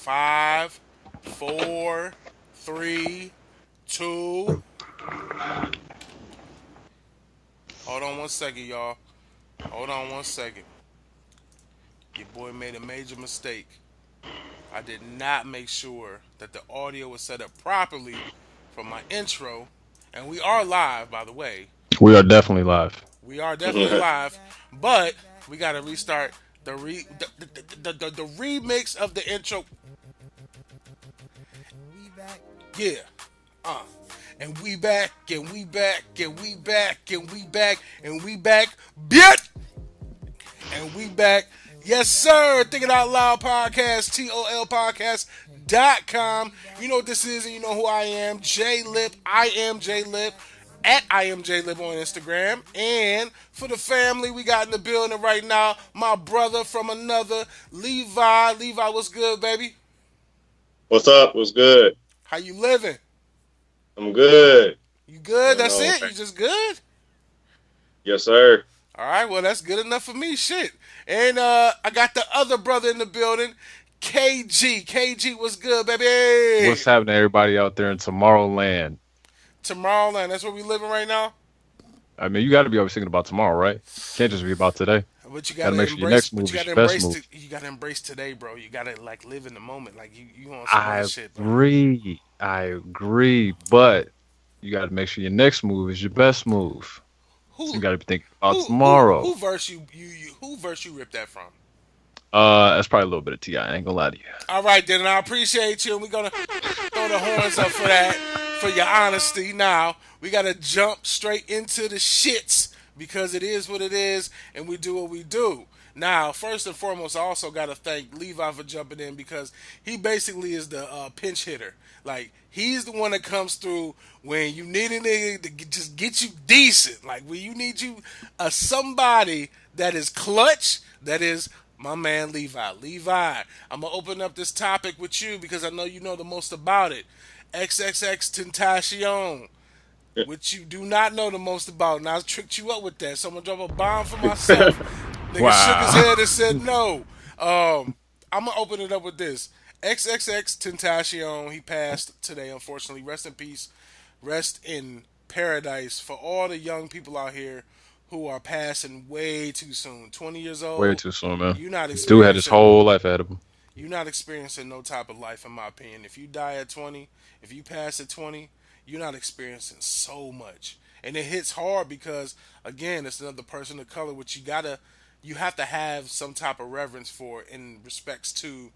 5, 4, 3, 2. Hold on one second, y'all. Hold on one second. Your boy made a major mistake. I did not make sure that the audio was set up properly for my intro. And we are live, by the way. We are definitely live. We are definitely live, but we got to restart the remix of the intro. Yeah. Uh. And we back, and we back, and we back, and we back, and we back, bitch! And we back. Yes, sir. Thinking Out Loud Podcast, TOLPcast.com. You know what this is, and you know who I am. J Lip. I am J Lip. At I am J Lip on Instagram. And for the family we got in the building right now, my brother from another, Levi. Levi, what's good, baby? What's up? What's good? How you living? I'm good. You good? Going That's on? it? You just good? Yes, sir. All right, well, that's good enough for me. Shit. And I got the other brother in the building, KG. KG, what's good, baby? What's happening, everybody out there in Tomorrowland? Tomorrowland, that's where we living right now. I mean, you got to be always thinking about tomorrow, right? Can't just be about today. But you Got to gotta make sure your embrace. next But move you is gotta your best embrace. move. You gotta embrace today, bro. You gotta like live in the moment. Like you on some other I shit, bro. agree. I agree. But you got to make sure your next move is your best move. So you Who got to be thinking about who tomorrow. verse you who verse you ripped that from? That's probably a little bit of Ti. I ain't gonna lie to you. All right, then, and I appreciate you. And we're gonna throw the horns up for that, for your honesty. Now we gotta jump straight into the shits because it is what it is, and we do what we do. Now, first and foremost, I also gotta thank Levi for jumping in because he basically is the pinch hitter. Like he's the one that comes through when you need a nigga to just get you decent. Like when you need you somebody that is clutch, that is my man Levi. Levi, I'm gonna open up this topic with you because I know you know the most about it. XXXTentacion, which you do not know the most about, and I tricked you up with that. So I'm gonna drop a bomb for myself. Nigga shook his Wow. head and said no. I'm gonna open it up with this. XXXTentacion, he passed today, unfortunately. Rest in peace. Rest in paradise for all the young people out here who are passing way too soon. 20 years Way old, too soon, man. you're not Dude had his experiencing whole life ahead of him. you're not experiencing no type of life in my opinion. If you die at 20, if you pass at 20, you're not experiencing so much. And it hits hard because again, it's another person of color which you have to have some type of reverence for in respects to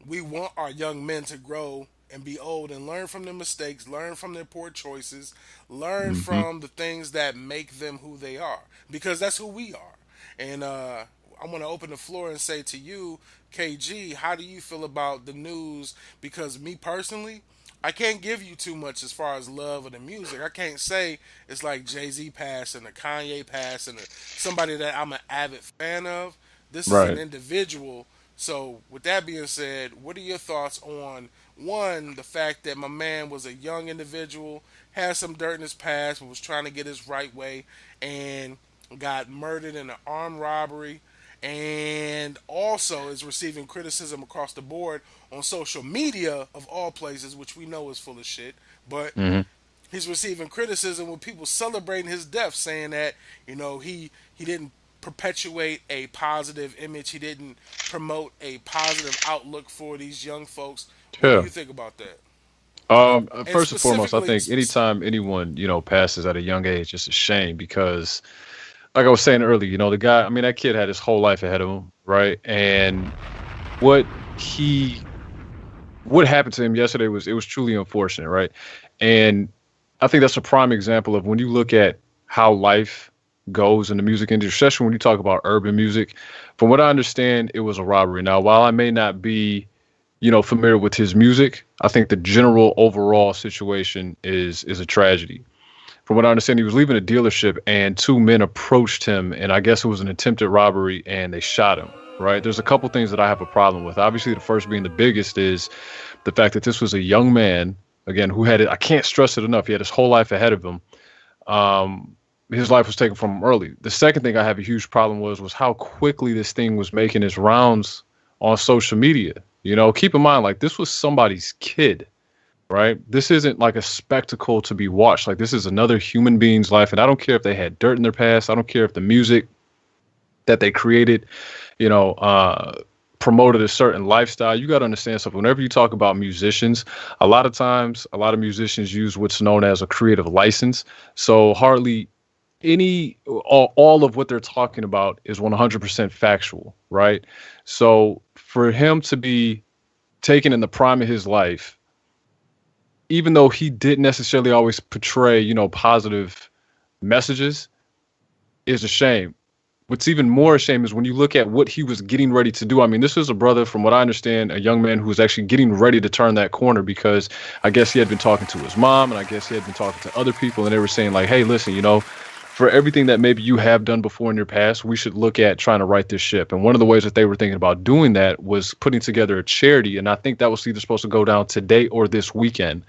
we want our young men to grow and be old and learn from their mistakes, learn from their poor choices, learn Hmm. from the things that make them who they are because that's who we are. And I'm going to open the floor and say to you, KG, how do you feel about the news? Because me personally, I can't give you too much as far as love of the music. I can't say it's like Jay Z passing or Kanye passing or somebody that I'm an avid fan of. This is an Right. individual. So, with that being said, what are your thoughts on one, the fact that my man was a young individual, had some dirt in his past, but was trying to get his right way, and got murdered in an armed robbery, and also is receiving criticism across the board on social media of all places, which we know is full of shit. But Hmm. he's receiving criticism with people celebrating his death, saying that he didn't perpetuate a positive image, he didn't promote a positive outlook for these young folks. What do Yeah. you think about that? And First and foremost, I specifically, think anytime anyone, passes at a young age, it's a shame because, like I was saying earlier, the guy, I mean, that kid had his whole life ahead of him, right? And what he, what happened to him yesterday was truly unfortunate, right? And I think that's a prime example of when you look at how life goes in the music industry, especially when you talk about urban music. From what I understand, it was a robbery. Now, while I may not be familiar with his music, I think the general overall situation is a tragedy. From what I understand, he was leaving a dealership and two men approached him, and I guess it was an attempted robbery, and they shot him. Right? There's a couple things that I have a problem with. Obviously, the first being the biggest is the fact that this was a young man, again, who had it. I can't stress it enough. He had his whole life ahead of him. His life was taken from him early. The second thing I have a huge problem was how quickly this thing was making its rounds on social media. You know, keep in mind, like, this was somebody's kid, right? This isn't like a spectacle to be watched. Like, this is another human being's life. And I don't care if they had dirt in their past. I don't care if the music that they created, you know, promoted a certain lifestyle. You got to understand something. Whenever you talk about musicians, a lot of times, a lot of musicians use what's known as a creative license. So hardly all of what they're talking about is 100% factual, right? So for him to be taken in the prime of his life, even though he didn't necessarily always portray, you know, positive messages, is a shame. What's even more a shame is when you look at what he was getting ready to do. I mean, this was a brother, from what I understand, a young man who was actually getting ready to turn that corner, because I guess he had been talking to his mom, and I guess he had been talking to other people, and they were saying like, hey, listen, you know, for everything that maybe you have done before in your past, we should look at trying to right this ship. And one of the ways that they were thinking about doing that was putting together a charity. And I think that was either supposed to go down today or this weekend,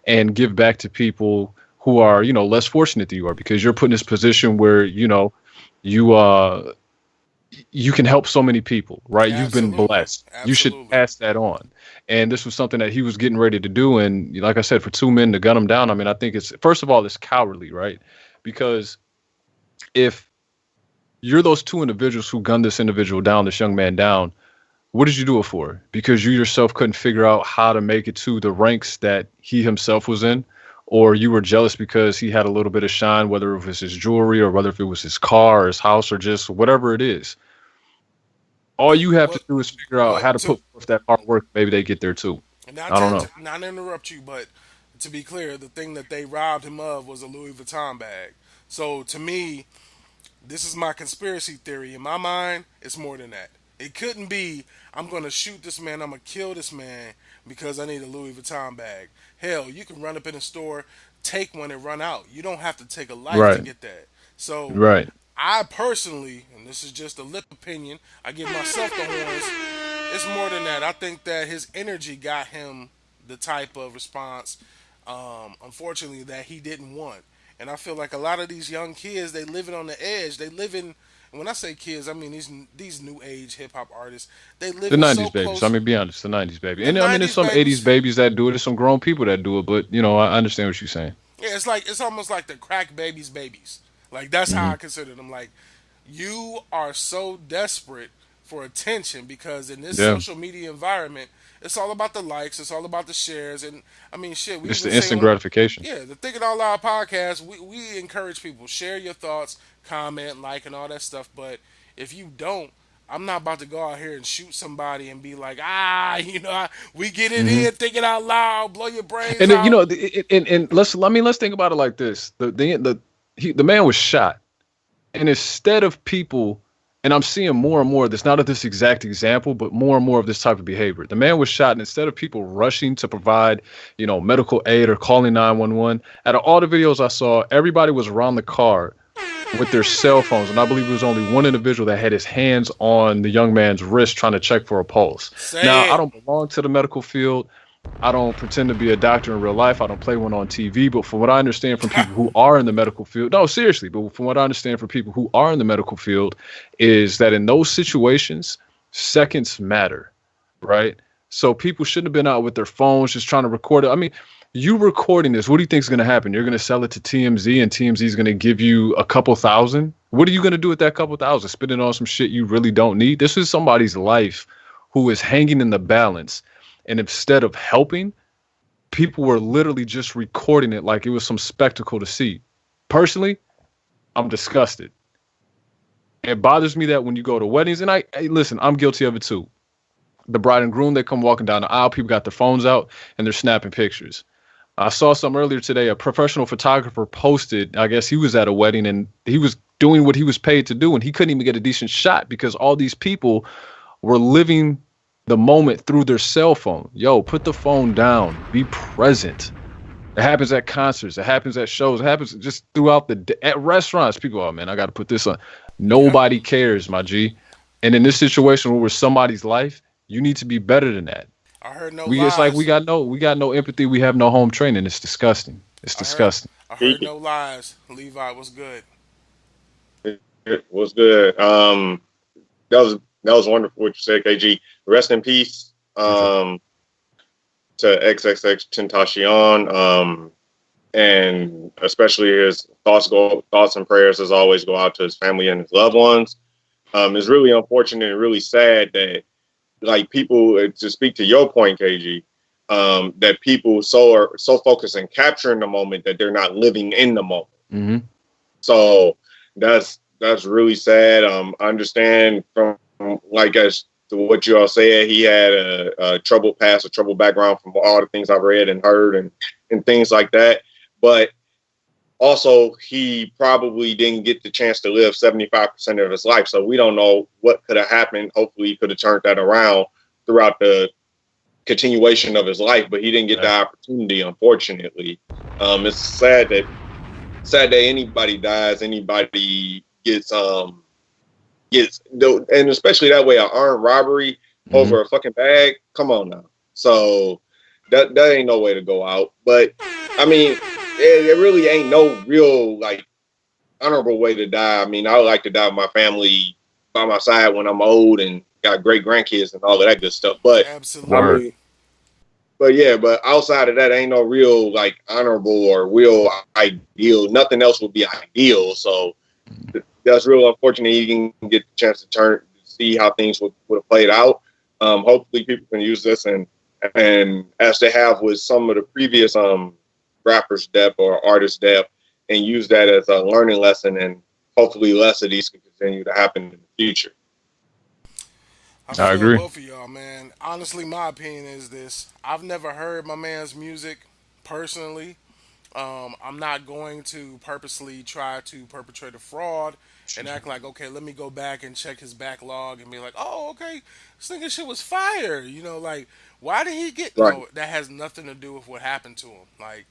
and give back to people who are, you know, less fortunate than you are, because you're put in this position where, you know, you can help so many people, right? You've been blessed. You should pass that on. And this was something that he was getting ready to do. And like I said, for two men to gun him down, I mean, I think it's, first of all, it's cowardly, right? Because if you're those two individuals who gunned this individual down, this young man down, what did you do it for? Because you yourself couldn't figure out how to make it to the ranks that he himself was in? Or you were jealous because he had a little bit of shine, whether it was his jewelry or whether if it was his car or his house or just whatever it is. All you have to do is figure out how to put forth that hard work. Maybe they get there too. I don't know. Not to interrupt you, but to be clear, the thing that they robbed him of was a Louis Vuitton bag. So to me, this is my conspiracy theory. In my mind, it's more than that. It couldn't be, I'm going to shoot this man, I'm going to kill this man because I need a Louis Vuitton bag. Hell, you can run up in a store, take one, and run out. You don't have to take a life to get that. So, Right. I personally, and this is just a lip opinion, I give myself the horns, it's more than that. I think that his energy got him the type of response, unfortunately, that he didn't want. And I feel like a lot of these young kids, they living on the edge. They living, and when I say kids, I mean these new age hip hop artists. They The living so 90s babies. close. I mean, be honest, the 90s baby. The And I mean, there's '90s some 80s babies. babies that do it. There's some grown people that do it. But, you know, I understand what you're saying. Yeah, it's almost like the crack babies. Like that's how Hmm. I consider them. Like you are so desperate for attention because in this Yeah. social media environment, it's all about the likes, it's all about the shares, and I mean, shit. We It's even the say instant on gratification. yeah, the Thinking Out Loud podcast, we encourage people share your thoughts, comment, like, and all that stuff. But if you don't, I'm not about to go out here and shoot somebody and be like, we get it Hmm. in, thinking out loud, blow your brains And then, you out. know, and let's think about it like this: the man was shot, and instead of people, and I'm seeing more and more of this, not of this exact example, but more and more of this type of behavior. The man was shot, and instead of people rushing to provide, you know, medical aid or calling 911, out of all the videos I saw, everybody was around the car with their cell phones, and I believe it was only one individual that had his hands on the young man's wrist trying to check for a pulse. Now, Say I it. don't belong to the medical field. I don't pretend to be a doctor in real life. I don't play one on TV. But from what I understand from people who are in the medical field, no, seriously, but from what I understand from people who are in the medical field, is that in those situations, seconds matter, right? So people shouldn't have been out with their phones just trying to record it. I mean, you recording this, what do you think is going to happen? You're going to sell it to TMZ, and TMZ is going to give you a couple thousand. What are you going to do with that couple thousand? Spend it on some shit you really don't need? This is somebody's life who is hanging in the balance. And instead of helping, people were literally just recording it like it was some spectacle to see. Personally, I'm disgusted. It bothers me that when you go to weddings, and listen, I'm guilty of it too. The bride and groom, they come walking down the aisle, people got their phones out and they're snapping pictures. I saw some earlier today. A professional photographer posted, I guess he was at a wedding and he was doing what he was paid to do, and he couldn't even get a decent shot because all these people were living the moment through their cell phone. Yo, put the phone down. Be present. It happens at concerts. It happens at shows. It happens just throughout the day. At restaurants. People, oh man, I got to put this on. Yep. Nobody cares, my G. And in this situation where it's somebody's life, you need to be better than that. I heard no It's like we lies. got no empathy. We have no home training. It's disgusting. It's I heard disgusting. I heard no lies. Levi was good. What's good? That was wonderful what you said, KG. Rest in peace Okay. um, to XXXTentacion, and especially his thoughts and prayers as always go out to his family and his loved ones. It's really unfortunate and really sad that like people to speak to your point, KG, that people are so focused on capturing the moment that they're not living in the moment. Mm-hmm. So that's really sad. I understand from like as to what you all said, he had a troubled past, a troubled background from all the things I've read and heard and things like that. But also, he probably didn't get the chance to live 75% of his life. So we don't know what could have happened. Hopefully, he could have turned that around throughout the continuation of his life, but he didn't get the Right. opportunity, unfortunately. It's sad that anybody dies, anybody gets, and especially that way, an armed robbery Mm-hmm. over a fucking bag. Come on now. So that ain't no way to go out. But I mean, it really ain't no real like honorable way to die. I mean, I would like to die with my family by my side when I'm old and got great grandkids and all of that good stuff. But I Word. mean, Absolutely. but yeah, but outside of that, ain't no real like honorable or real ideal. Nothing else would be ideal. So that's real unfortunate. You can get the chance to see how things would have played out. Hopefully, people can use this and as they have with some of the previous rappers' death or artists' death, and use that as a learning lesson. And hopefully, less of these can continue to happen in the future. I I feel agree. both of y'all, man. Honestly, my opinion is this: I've never heard my man's music personally. I'm not going to purposely try to perpetrate a fraud and act like, okay, let me go back and check his backlog and be like, oh, okay, this nigga shit was fire. Like, why did he get, Right. that has nothing to do with what happened to him. Like,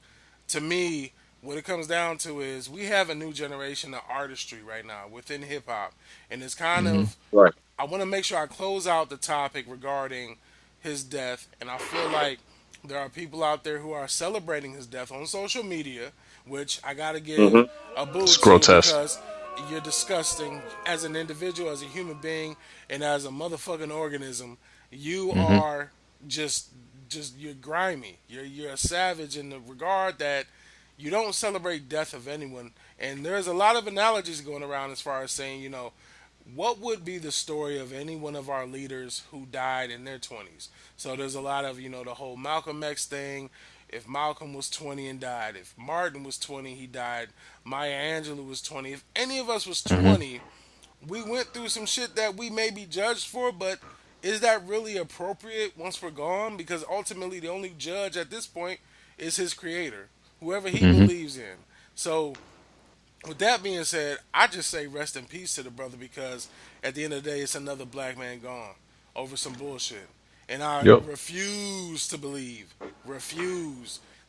to me, what it comes down to is we have a new generation of artistry right now within hip hop. And it's kind Mm-hmm. of, Right. I want to make sure I close out the topic regarding his death, and I feel like there are people out there who are celebrating his death on social media, which I got to give Mm-hmm. a boo It's to grotesque. because you're disgusting as an individual, as a human being, and as a motherfucking organism. You Mm-hmm. are just you're grimy. You're a savage in the regard that you don't celebrate death of anyone. And there's a lot of analogies going around as far as saying, what would be the story of any one of our leaders who died in their 20s? So there's a lot of, the whole Malcolm X thing. If Malcolm was 20 and died, if Martin was 20, he died. Maya Angelou was 20. If any of us was Mm-hmm. 20, we went through some shit that we may be judged for, but is that really appropriate once we're gone? Because ultimately, the only judge at this point is his creator, whoever he Mm-hmm. believes in. So with that being said, I just say rest in peace to the brother because at the end of the day, it's another black man gone over some bullshit. And I Yep. refuse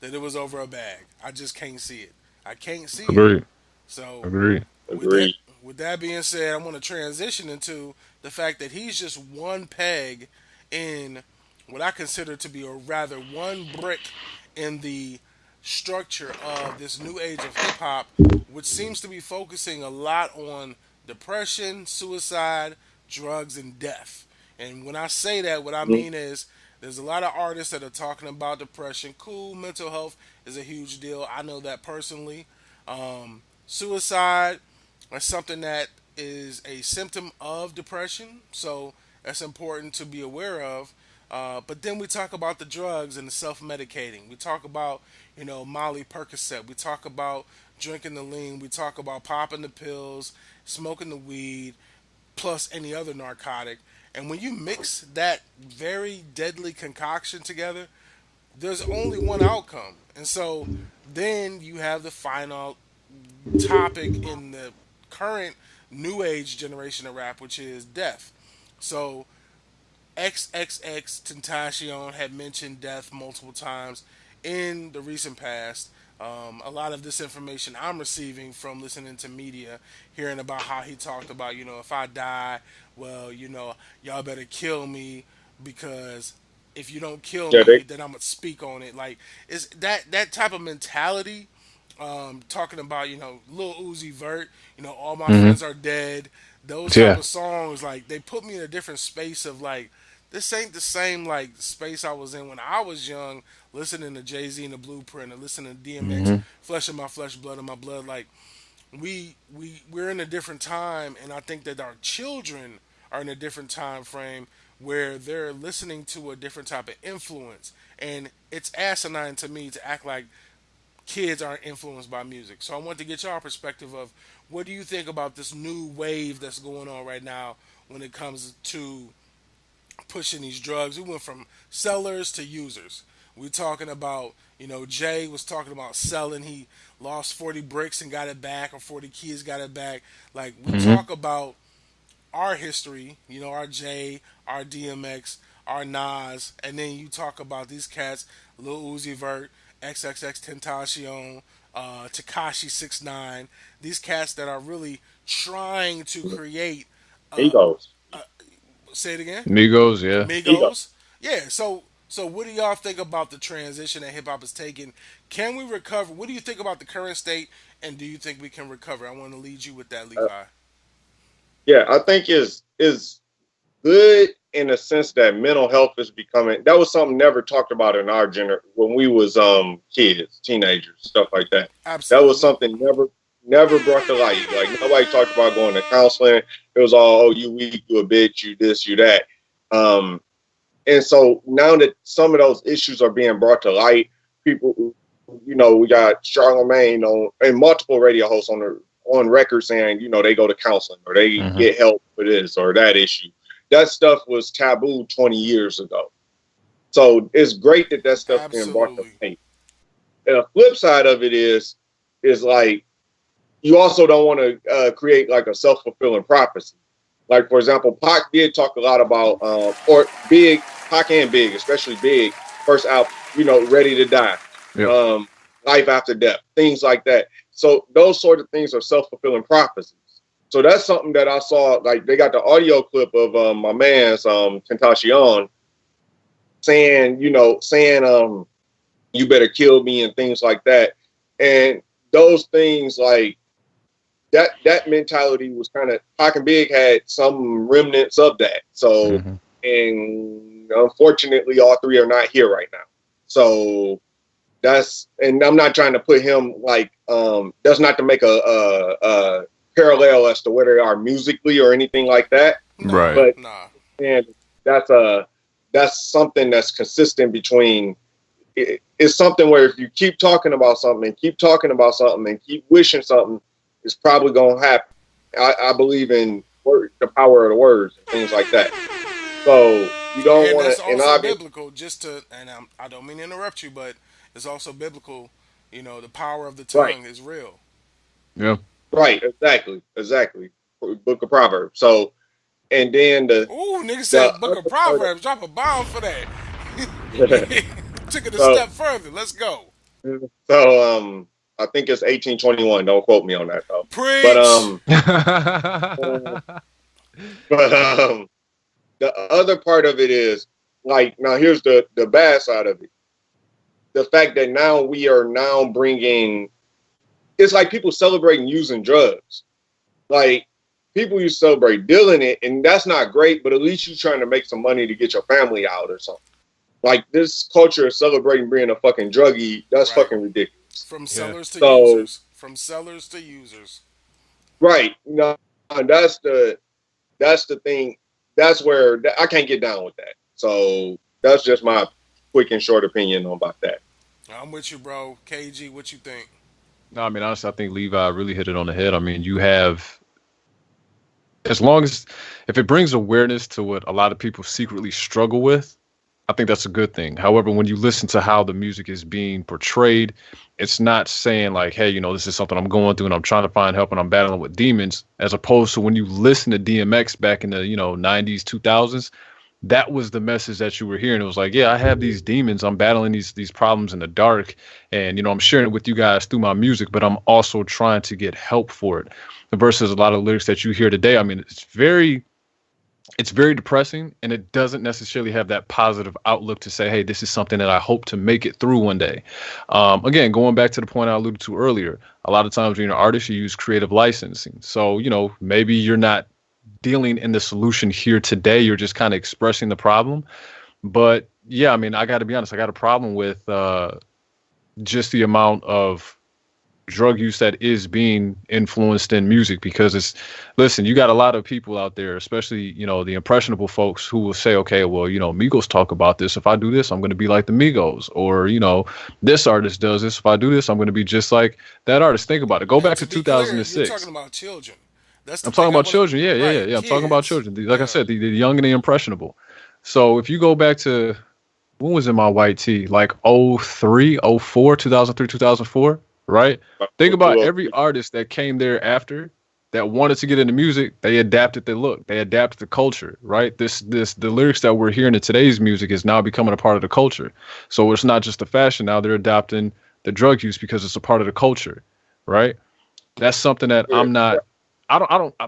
that it was over a bag. I just can't see it. I can't see it. Agreed. So Agreed. with that Agreed. with that being said, I want to transition into the fact that he's just one peg in what I consider to be, or rather one brick in the structure of this new age of hip hop, which seems to be focusing a lot on depression, suicide, drugs, and death. And when I say that, what I Mm-hmm. mean is there's a lot of artists that are talking about depression. Cool, mental health is a huge deal. I know that personally. Suicide is something that is a symptom of depression, so that's important to be aware of. But then we talk about the drugs and the self-medicating. We talk about, Molly Percocet. We talk about drinking the lean. We talk about popping the pills, smoking the weed, plus any other narcotic. And when you mix that very deadly concoction together, there's only one outcome. And so then you have the final topic in the current new age generation of rap, which is death. So XXX Tentacion had mentioned death multiple times in the recent past. A lot of this information I'm receiving from listening to media, hearing about how he talked about, if I die, well, y'all better kill me because if you don't kill Yeah. me, then I'm gonna speak on it. Like, it's that type of mentality. Talking about, Lil Uzi Vert, all my Mm-hmm. friends are dead. Those type Yeah. of songs, like, they put me in a different space of like this ain't the same like space I was in when I was young, listening to Jay-Z and the Blueprint, and listening to DMX, Hmm. Flesh of My Flesh, Blood of My Blood. Like we're in a different time, and I think that our children are in a different time frame where they're listening to a different type of influence, and it's asinine to me to act like kids aren't influenced by music. So I want to get your perspective of what do you think about this new wave that's going on right now when it comes to pushing these drugs. We went from sellers to users. We're talking about, Jay was talking about selling. He lost 40 bricks and got it back, or 40 keys got it back. Like, we Hmm. talk about our history, our Jay, our DMX, our Nas, and then you talk about these cats, Lil Uzi Vert, XXXTentacion, Takashi 6ix9ine, these cats that are really trying to create, uh, Egos. uh, say it again? Migos, yeah. Ego. Migos. Yeah. So what do y'all think about the transition that hip hop is taking? Can we recover? What do you think about the current state? And do you think we can recover? I want to lead you with that, Uh, Levi. yeah, I think is good in a sense that mental health is becoming. That was something never talked about in our when we was kids, teenagers, stuff like that. That was Absolutely. something never brought to light. Like nobody talked about going to counseling. It was all, oh, you weak, you a bitch, you this, you that. Um, And so now that some of those issues are being brought to light, people, we got Charlemagne on and multiple radio hosts on record saying, they go to counseling or they Hmm. get help for this or that issue. That stuff was taboo 20 years ago. So it's great that that stuff's being brought to Absolutely. light. And the flip side of it is like you also don't want to create like a self-fulfilling prophecy. Like for example, Pac did talk a lot about or Big, Pac and Big, especially Big, first album, Ready to Die, Yep. um, Life After Death, things like that. So those sort of things are self-fulfilling prophecies. So that's something that I saw. Like they got the audio clip of my man's Tentacion saying you better kill me and things like that. And those things like that mentality was kind of Pac and Big had some remnants of that. So, Hmm. and unfortunately, all three are not here right now. So and I'm not trying to put him like that's not to make a parallel as to where they are musically or anything like that. Nah, Right. But nah. and that's a that's something that's consistent between. It's something where if you keep talking about something and keep talking about something and keep wishing something, it's probably going to happen. I believe in the power of the words and things like that. So you don't And want that's to, and also obviously, biblical. I don't mean to interrupt you, but it's also biblical. The power of the right, tongue is real. Yeah. right, exactly. Book of Proverbs. So, and then Ooh, nigga the said Book of other part Proverbs. Drop a bomb for that. of Took it a so step further. Let's go. I think it's 1821. Don't quote me on that though. But Preach. uh, but the other part of it is like now here's the bad side of it. The fact that now we are now bringing it's like people celebrating using drugs. Like people used to celebrate dealing it, and that's not great, but at least you're trying to make some money to get your family out or something. Like this culture of celebrating being a fucking druggie, that's Right. fucking ridiculous. From Yeah. sellers to So users. From sellers to users. right, that's the thing. That's where I can't get down with that. So that's just my quick and short opinion about that. I'm with you, bro. KG, what you think? No, I mean, honestly, I think Levi really hit it on the head. I mean, you have, as long as, if it brings awareness to what a lot of people secretly struggle with, I think that's a good thing. However, when you listen to how the music is being portrayed, it's not saying like, hey, this is something I'm going through and I'm trying to find help and I'm battling with demons, as opposed to when you listen to DMX back in the, 90s, 2000s, that was the message that you were hearing. It was like, yeah, I have these demons. I'm battling these problems in the dark, and I'm sharing it with you guys through my music, but I'm also trying to get help for it. Versus a lot of lyrics that you hear today. I mean, it's very depressing, and it doesn't necessarily have that positive outlook to say, hey, this is something that I hope to make it through one day. Again, going back to the point I alluded to earlier, a lot of times when you're an artist, you use creative licensing. So, maybe you're not dealing in the solution here today. You're just kind of expressing the problem. But yeah, I mean, I got to be honest. I got a problem with just the amount of drug use that is being influenced in music because it's listen, you got a lot of people out there, especially, the impressionable folks who will say, okay, well, Migos talk about this. If I do this, I'm going to be like the Migos, or, this artist does this. If I do this, I'm going to be just like that artist. Think about it. Go And back to to be clear, you're 2006. talking about children. That's the I'm talking thing I about want children. Yeah, to. yeah, yeah, Right, yeah. I'm talking about kids. children. Like I Yeah. said, the young and the impressionable. So if you go back to when was in my white tee? Like 03, 04, 2003, 2004, right? Think about every artist that came there after that wanted to get into music, they adapted their look. They adapted the culture, right? The lyrics that we're hearing in today's music is now becoming a part of the culture. So it's not just the fashion now, they're adopting the drug use because it's a part of the culture, right? That's something that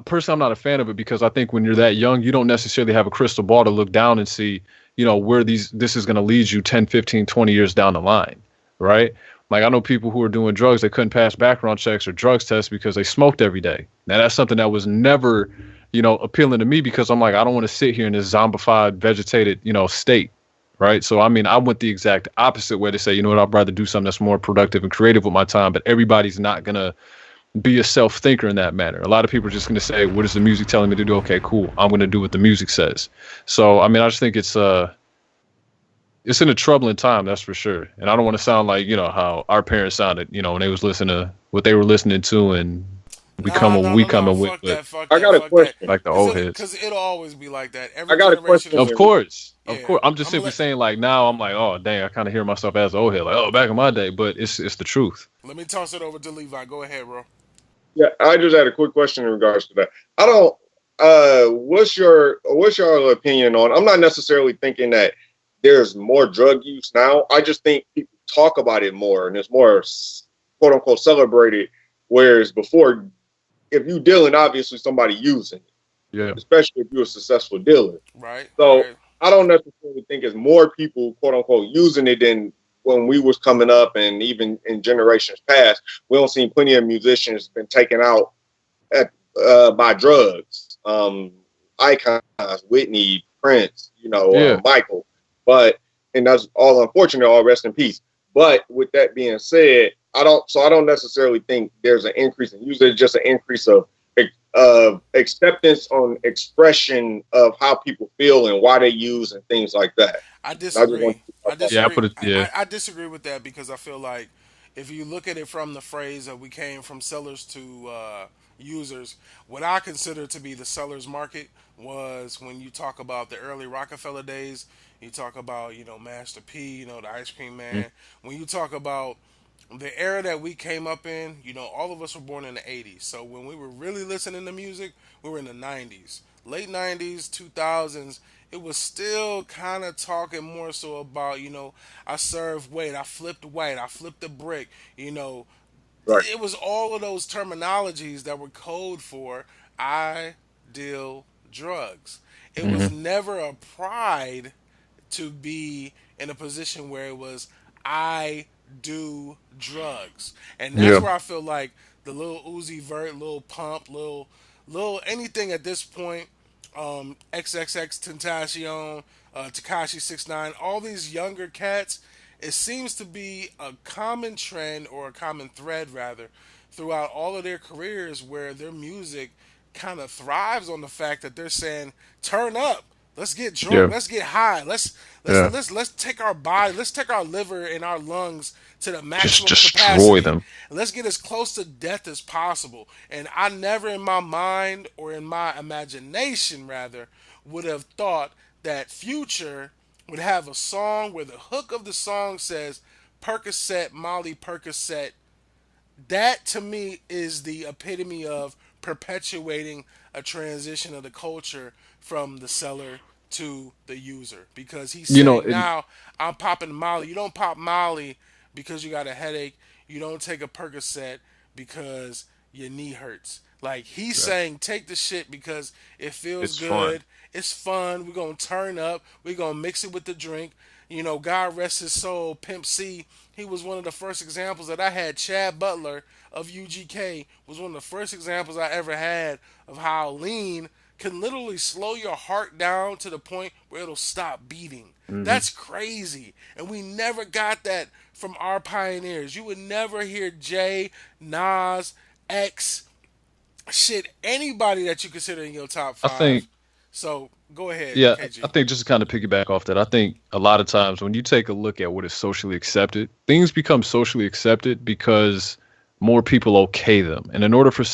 personally, I'm not a fan of it because I think when you're that young, you don't necessarily have a crystal ball to look down and see, where this is going to lead you 10, 15, 20 years down the line, right? Like I know people who are doing drugs, they couldn't pass background checks or drugs tests because they smoked every day. Now that's something that was never, appealing to me because I'm like, I don't want to sit here in this zombified, vegetated, state. Right. So, I mean, I went the exact opposite way to say, you know what, I'd rather do something that's more productive and creative with my time, but everybody's not going to be a self thinker in that manner. A lot of people are just going to say, what is the music telling me to do? Okay, cool. I'm going to do what the music says. So, I mean, I just think it's in a troubling time, that's for sure. And I don't want to sound like, how our parents sounded, when they was listening to what they were listening to and we come Nah, what no, we no, no. coming with, Fuck but that. Fuck I that. got a Fuck that. question. like the old heads. Cause it'll always be like that. I Every got a generation question. is Of course. Of yeah. course. I'm just I'm simply let saying like now I'm like, oh dang, I kind of hear myself as an old head. Like, oh, back in my day, but it's the truth. let me toss it over to Levi. Go ahead, bro. Yeah, I just had a quick question in regards to that. I don't. What's your opinion on? I'm not necessarily thinking that there's more drug use now. I just think people talk about it more and it's more quote unquote celebrated. Whereas before, if you dealing, obviously somebody using it, Yeah. especially if you're a successful dealer. Right, So right. I don't necessarily think it's more people, quote unquote, using it than when we was coming up, and even in generations past. We don't see plenty of musicians been taken out by drugs. Icons, Whitney, Prince, Yeah. Michael. But and that's all unfortunate. All rest in peace. But with that being said, I don't necessarily think there's an increase in usage. Just an increase of acceptance on expression of how people feel and why they use and things like that. I I just want disagree. to I talk about Yeah, I disagree. put it yeah. I disagree with that because I feel like if you look at it from the phrase that we came from sellers to users, what I consider to be the sellers market was when you talk about the early Rockefeller days. You talk about Master P, the ice cream Mm. man. When you talk about the era that we came up in, all of us were born in the 80s. So when we were really listening to music, we were in the 90s. Late 90s, 2000s, it was still kind of talking more so about, I served weight, I flipped weight, I flipped a brick, right. it was all of those terminologies that were code for I deal drugs. It was Hmm. never a pride to be in a position where it was I do drugs, and that's Yeah. where I feel like the little Uzi Vert, little Pump, little anything at this point, XXX Tentacion, Takashi 69, all these younger cats. It seems to be a common trend or a common thread rather throughout all of their careers where their music kind of thrives on the fact that they're saying turn up. Let's get drunk. Yeah. Let's get high. Let's let's Yeah. let's let's take our body. Let's take our liver and our lungs to the Just maximum destroy capacity. them. And let's get as close to death as possible. And I never, in my mind or in my imagination, rather, would have thought that Future would have a song where the hook of the song says Percocet, Molly Percocet. That to me is the epitome of perpetuating a transition of the culture from the seller to the user because he's You know, saying it, now I'm popping Molly. You don't pop Molly because you got a headache. You don't take a Percocet because your knee hurts. Like he's yeah, saying take the shit because it feels it's fun. good. It's fun. We're gonna turn up. We're gonna mix it with the drink. God rest his soul, Pimp C. He was one of the first examples that I had. Chad Butler of UGK was one of the first examples I ever had of how lean can literally slow your heart down to the point where it'll stop beating. Hmm. That's crazy. And we never got that from our pioneers. You would never hear Jay, Nas, X, shit, anybody that you consider in your top I five. think, So go ahead, yeah, I KG. think just to kind of piggyback off that, I think a lot of times when you take a look at what is socially accepted, things become socially accepted because more people okay them. And in order for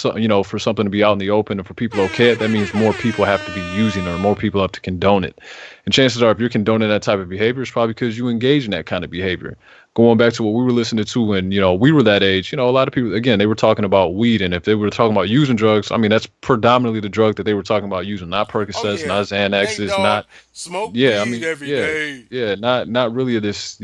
for something to be out in the open and for people to okay it, that means more people have to be using it or more people have to condone it. And chances are, if you're condoning that type of behavior, it's probably because you engage in that kind of behavior. Going back to what we were listening to when, we were that age, a lot of people, again, they were talking about weed. And if they were talking about using drugs, I mean, that's predominantly the drug that they were talking about using, not Oh Percocets, yeah, not Nate Xanaxes, Dogg not, smoke yeah, I weed mean, every yeah, day. yeah, not really this,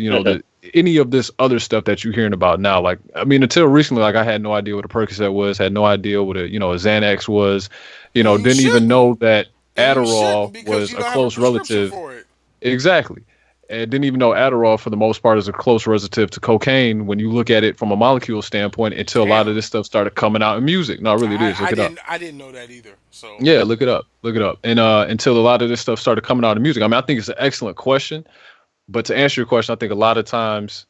any of this other stuff that you're hearing about now. Like, I mean, until recently, like I had no idea what a Percocet was, had no idea what a Xanax was, And you didn't even shouldn't. know that And you Adderall shouldn't because was you a don't have a close prescription relative. for it. Exactly. And didn't even know Adderall, for the most part, is a close relative to cocaine when you look at it from a molecule standpoint until a lot of Damn. this stuff started coming out in music. No, really, it is. Look it up. I didn't know that either. So Yeah, look it up. Look it up. And until a lot of this stuff started coming out in music. I mean, I think it's an excellent question. But to answer your question, I think a lot of times,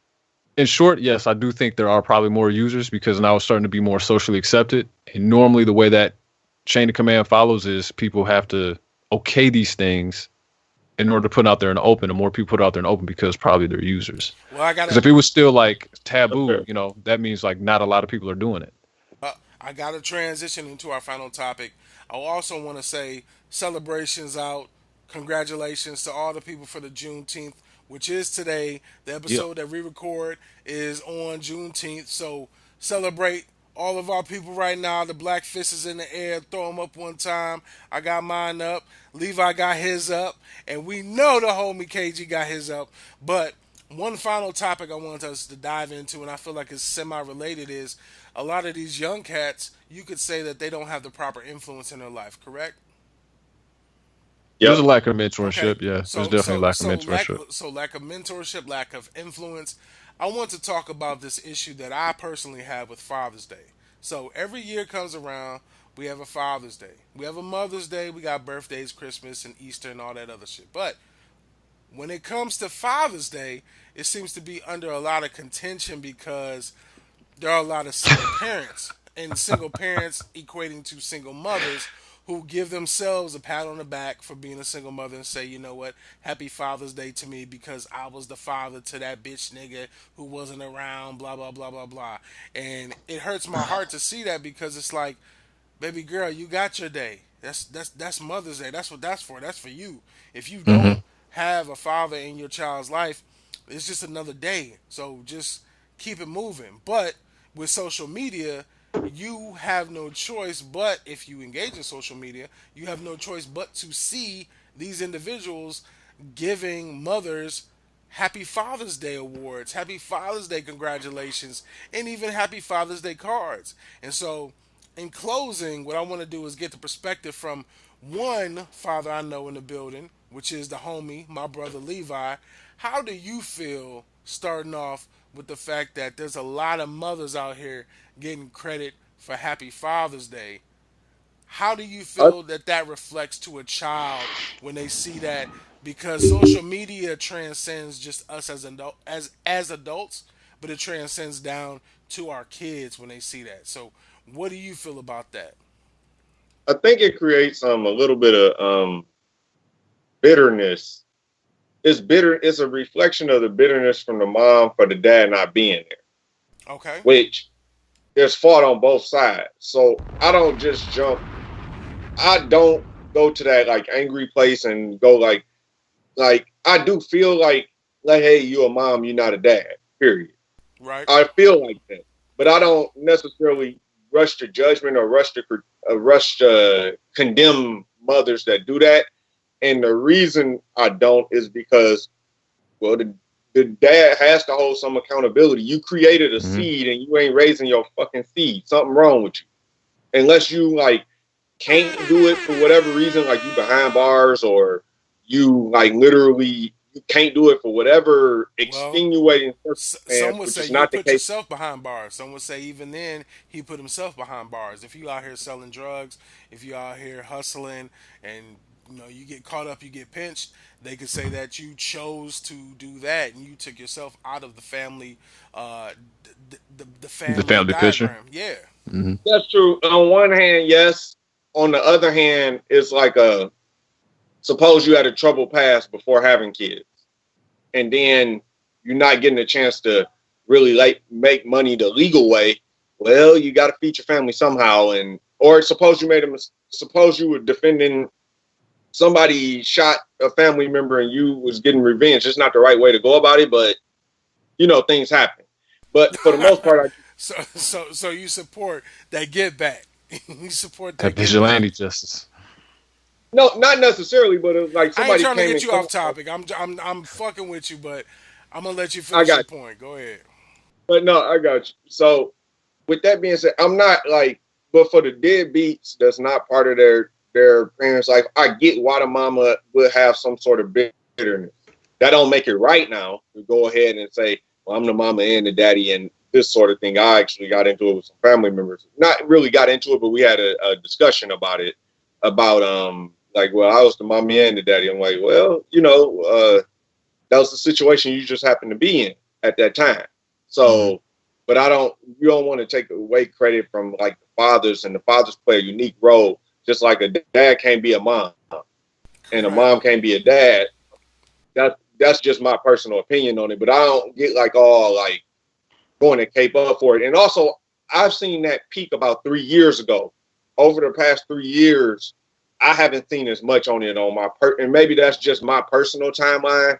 in short, yes, I do think there are probably more users because now it's starting to be more socially accepted. And normally the way that chain of command follows is people have to okay these things in order to put it out there in the open, and more people put it out there in the open because probably they're users. well I Because gotta if it was still like taboo, Okay. that means like not a lot of people are doing it. I gotta transition into our final topic. I also want to say celebrations out. Congratulations to all the people for the Juneteenth, which is today. The Yeah. episode that we record is on Juneteenth. So celebrate all of our people right now. The black fist is in the air. Throw them up one time. I got mine up. Levi got his up. And we know the homie KG got his up. But one final topic I want us to dive into, and I feel like it's semi related, is a lot of these young cats, you could say that they don't have the proper influence in their life, correct? There's a Yep. lack of Okay. mentorship. Yeah, there's So definitely a so lack of so lack mentorship. so lack of mentorship, lack of influence. I want to talk about this issue that I personally have with Father's Day. So every year comes around, we have a Father's Day. We have a Mother's Day, we got birthdays, Christmas and Easter and all that other shit. But when it comes to Father's Day, it seems to be under a lot of contention because there are a lot of single parents, and single parents equating to single mothers who give themselves a pat on the back for being a single mother and say, you know what, happy Father's Day to me because I was the father to that bitch nigga who wasn't around, blah, blah, blah, blah, blah. And it hurts my heart to see that because it's like, baby girl, you got your day. That's Mother's Day. That's what that's for. That's for you. If you don't Hmm. have a father in your child's life, it's just another day. So just keep it moving. But with social media, you have no choice but if you engage in social media, you have no choice but to see these individuals giving mothers Happy Father's Day awards, Happy Father's Day congratulations, and even Happy Father's Day cards. And so, in closing, what I want to do is get the perspective from one father I know in the building, which is the homie, my brother Levi. How do you feel starting off with the fact that there's a lot of mothers out here getting credit for Happy Father's Day? How do you I, feel that that reflects to a child when they see that? Because social media transcends just us as adults, but it transcends down to our kids when they see that. So, what do you feel about that? I think it creates a little bit of bitterness. It's bitter. It's a reflection of the bitterness from the mom for the dad not being there, Okay. which there's fault on both sides. So I don't just jump. I don't go to that like angry place and go like I do feel like hey, you a mom, you're not a dad. Period. Right. I feel like that, but I don't necessarily rush to judgment or rush to condemn mothers that do that. And the reason I don't is because well, the dad has to hold some accountability. You created a Hmm. seed and you ain't raising your fucking seed. Something wrong with you. Unless you like can't do it for whatever reason, like you behind bars or you like literally you can't do it for whatever Well, extenuating some circumstance, would which say is you not the put case. yourself behind bars. Some would say even then he put himself behind bars. If you out here selling drugs, if you out here hustling, and you get caught up, you get pinched, they could say that you chose to do that and you took yourself out of the family, the The family family picture. diagram. Yeah. Hmm. That's true. On one hand, yes. On the other hand, it's like suppose you had a troubled past before having kids, and then you're not getting a chance to really make money the legal way. Well, you got to feed your family somehow, or suppose suppose you were defending somebody shot a family member and you was getting revenge. It's not the right way to go about it, but things happen. But for the most part, So you support that get back. You support That that get back. vigilante justice. no, not necessarily, but it was like I ain't somebody trying to came get and you off topic. I'm fucking with you, but I'm gonna let you I finish your got, point. Go ahead. but no, I got you. So with that being said, I'm not like, but for the deadbeats, that's not part of their parents' life. I get why the mama would have some sort of bitterness. That don't make it right now to go ahead and say, well, I'm the mama and the daddy and this sort of thing. I actually got into it with some family members. Not really got into it, but we had a discussion about it. About like, well, I was the mommy and the daddy. I'm like, well, that was the situation you just happened to be in at that time. So, but you don't want to take away credit from like the fathers, and the fathers play a unique role. Just like a dad can't be a mom and a Right. mom can't be a dad. That's just my personal opinion on it. But I don't get like all like going to cape up for it. And also, I've seen that peak about 3 years ago. Over the past 3 years, I haven't seen as much on it on my and maybe that's just my personal timeline,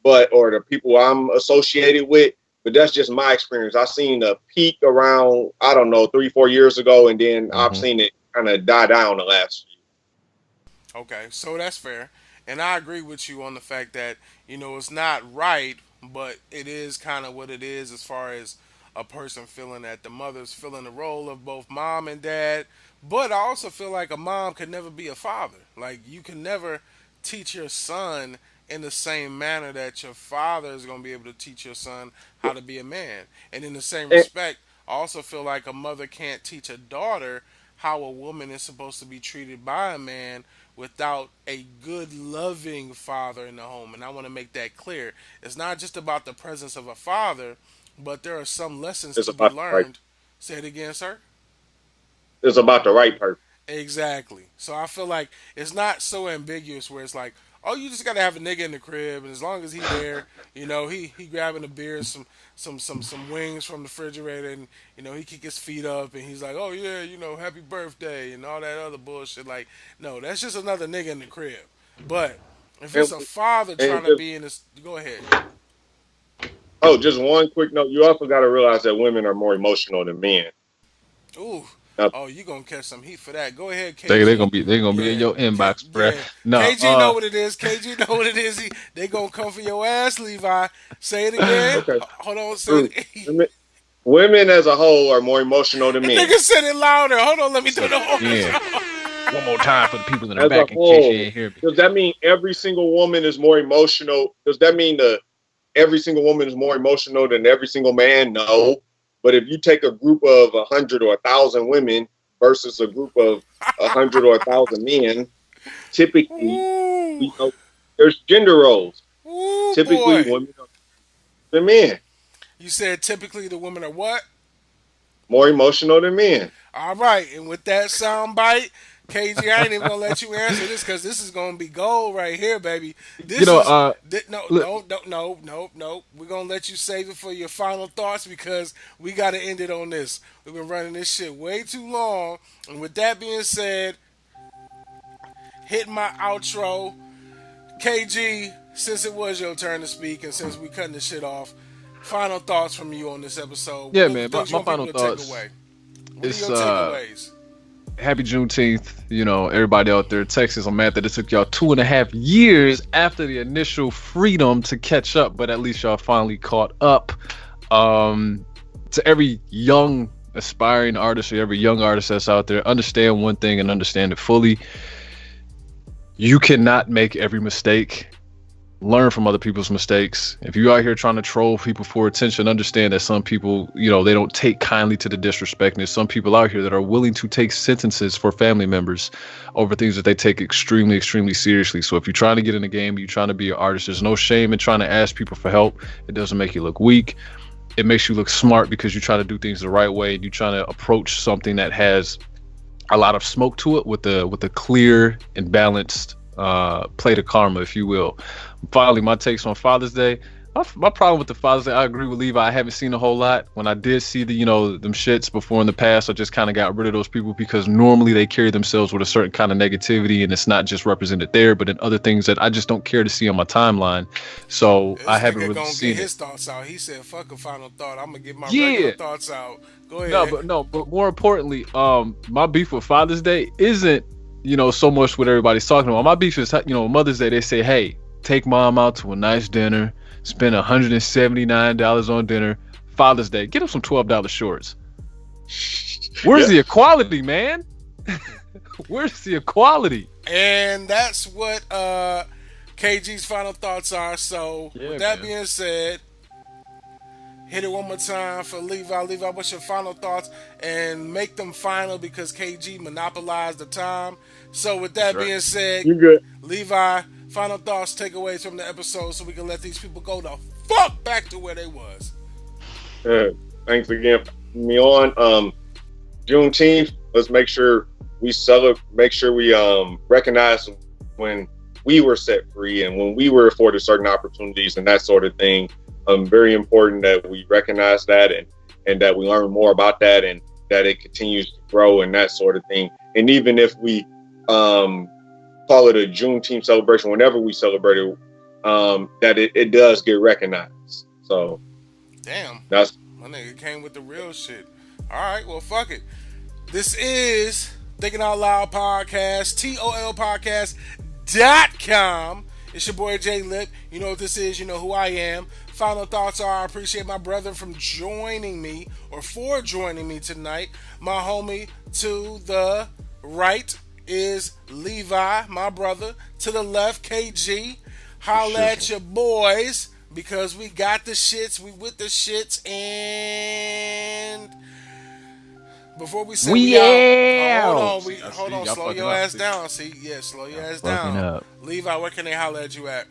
or the people I'm associated with. But that's just my experience. I've seen a peak around, I don't know, 3-4 years ago, and then I've seen it kind of die down the last few. Okay, so that's fair, and I agree with you on the fact that it's not right, but it is kind of what it is as far as a person feeling that the mother's filling the role of both mom and dad. But I also feel like a mom could never be a father. Like you can never teach your son in the same manner that your father is going to be able to teach your son how to be a man. And in the same And respect, I also feel like a mother can't teach a daughter how a woman is supposed to be treated by a man without a good, loving father in the home. And I want to make that clear. It's not just about the presence of a father, but there are some lessons it's to be about the right, learned. Say it again, sir. it's about the right person. Exactly. So I feel like it's not so ambiguous where it's like, oh, you just gotta have a nigga in the crib, and as long as he there, he grabbing a beer, some wings from the refrigerator, and he kick his feet up, and he's like, oh yeah, happy birthday, and all that other bullshit. Like, no, that's just another nigga in the crib. But if it's a father trying to be in this, go ahead. Oh, just one quick note. You also got to realize that women are more emotional than men. Ooh. Now, Oh, you gonna catch some heat for that. Go ahead, KG. They're gonna be in your inbox, bruh. Yeah. No, KG know what it is. KG know what it is. They gonna come for your ass, Levi. Say it again. okay. Hold on. Say True. it. Women as a whole are more emotional than men. Nigga said it louder. Hold on. Let me do the whole. yeah. One more time for the people in the As back a in case you whole, ain't hear me. does that mean every single woman is more emotional? Does that mean every single woman is more emotional than every single man? No. But if you take a group of 100 or 1,000 women versus a group of 100 or 1,000 men, typically, Ooh. there's gender roles. Ooh, Typically, boy. women are than men. You said typically the women are what? More emotional than men. All right. And with that sound bite, KG, I ain't even gonna let you answer this because this is gonna be gold right here, baby. This no. We're gonna let you save it for your final thoughts because we gotta end it on this. We've been running this shit way too long. And with that being said, hit my outro. KG, since it was your turn to speak and since we cutting this shit off, final thoughts from you on this episode. Yeah, What man. things My you want final people to take thoughts. away? What are It's your takeaways? Happy Juneteenth, everybody out there. Texas, I'm mad that it took y'all 2.5 years after the initial freedom to catch up, but at least y'all finally caught up. To every young aspiring artist or every young artist that's out there, understand one thing and understand it fully. You cannot make every mistake. learn from other people's mistakes. If you out here trying to troll people for attention, understand that some people, they don't take kindly to the disrespect. And there's some people out here that are willing to take sentences for family members over things that they take extremely, extremely seriously. So if you're trying to get in the game, you're trying to be an artist, there's no shame in trying to ask people for help. It doesn't make you look weak. It makes you look smart because you try to do things the right way. You trying to approach something that has a lot of smoke to it with a clear and balanced plate of karma, if you will. Finally, my takes on Father's Day. My problem with the Father's Day, I agree with Levi. I haven't seen a whole lot. When I did see them shits before in the past, I just kind of got rid of those people because normally they carry themselves with a certain kind of negativity, and it's not just represented there, but in other things that I just don't care to see on my timeline. So I haven't really seen get his thoughts out. He said, "Fuck a final thought. I'm gonna get my regular thoughts out." Go ahead. But more importantly, my beef with Father's Day isn't so much what everybody's talking about. My beef is Mother's Day. They say, hey, take mom out to a nice dinner, spend $179 on dinner. Father's Day, get him some $12 shorts. Where's the equality, man? Where's the equality? And that's what KG's final thoughts are. So with that being said, hit it one more time for Levi. Levi, what's your final thoughts? And make them final because KG monopolized the time. So with that being said, you good. Levi, final thoughts, takeaways from the episode so we can let these people go the fuck back to where they was. Thanks again for having me on. Juneteenth, let's make sure we recognize when we were set free and when we were afforded certain opportunities and that sort of thing. Very important that we recognize that and that we learn more about that and that it continues to grow and that sort of thing. And even if we call it a Juneteenth celebration, whenever we celebrate it, that it does get recognized. So, damn, that's my nigga came with the real shit. All right, well, fuck it. This is Thinking Out Loud Podcast, TOLPcast.com. It's your boy J Lip. You know what this is. You know who I am. Final thoughts are I appreciate my brother for joining me tonight. My homie to the right is Levi, my brother. To the left, KG. Holla at your boys because we got the shits. We with the shits. And before we say we out, hold on, slow your ass down. See, slow your ass down. Levi, where can they holla at you at?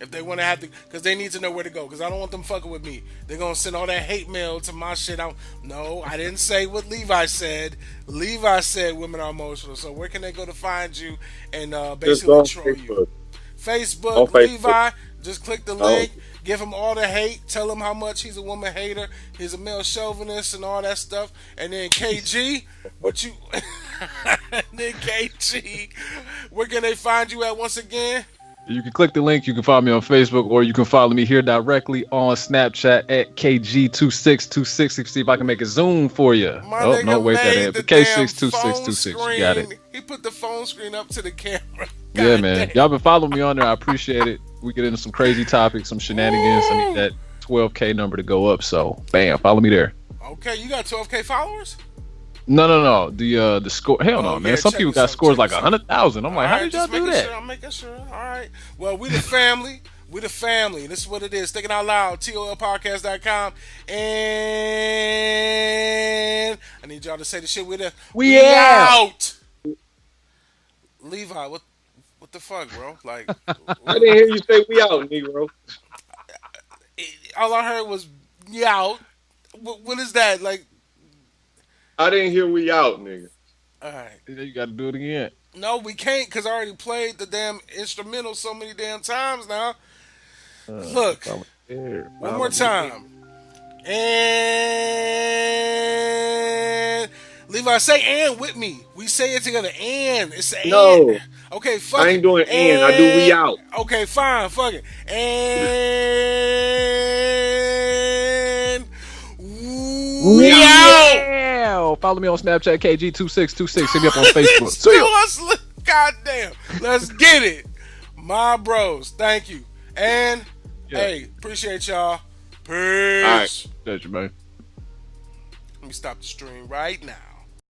If they want to have to, because they need to know where to go. Because I don't want them fucking with me. They're going to send all that hate mail to my shit. No, I didn't say what Levi said. Levi said women are emotional. So where can they go to find you and basically troll you? Facebook, Levi. Just click the link. Give him all the hate. Tell him how much he's a woman hater. He's a male chauvinist and all that stuff. And then KG, then KG, where can they find you at once again? You can click the link. You can find me on Facebook, or you can follow me here directly on Snapchat at KG2626. See if I can make a zoom for you. K62626. You got it. He put the phone screen up to the camera. God man. Y'all been following me on there. I appreciate it. We get into some crazy topics, some shenanigans. I need that 12K number to go up. So, bam, follow me there. Okay, you got 12K followers? No. The score. Hell no, man. Some people got scores like 100,000. I'm like, how did y'all do that? I'm making sure. All right. Well, we the family. This is what it is. Thinking Out Loud. TOLPcast.com. And I need y'all to say the shit with us. We out. Levi, what the fuck, bro? Like, I didn't hear you say we out, Negro. All I heard was we out. What is that? Like, I didn't hear we out, nigga. All right. You got to do it again. No, we can't because I already played the damn instrumental so many damn times now. Look, one more time. And Levi, say and with me. We say it together. And. It's an no. And. Okay, fuck I ain't doing and. I do we out. Okay, fine. Fuck it. And we out. Follow me on Snapchat, KG2626. Hit me up on Facebook. Goddamn. Let's get it. My bros. Thank you. And, hey, appreciate y'all. Peace. All right. That's you, man. Let me stop the stream right now.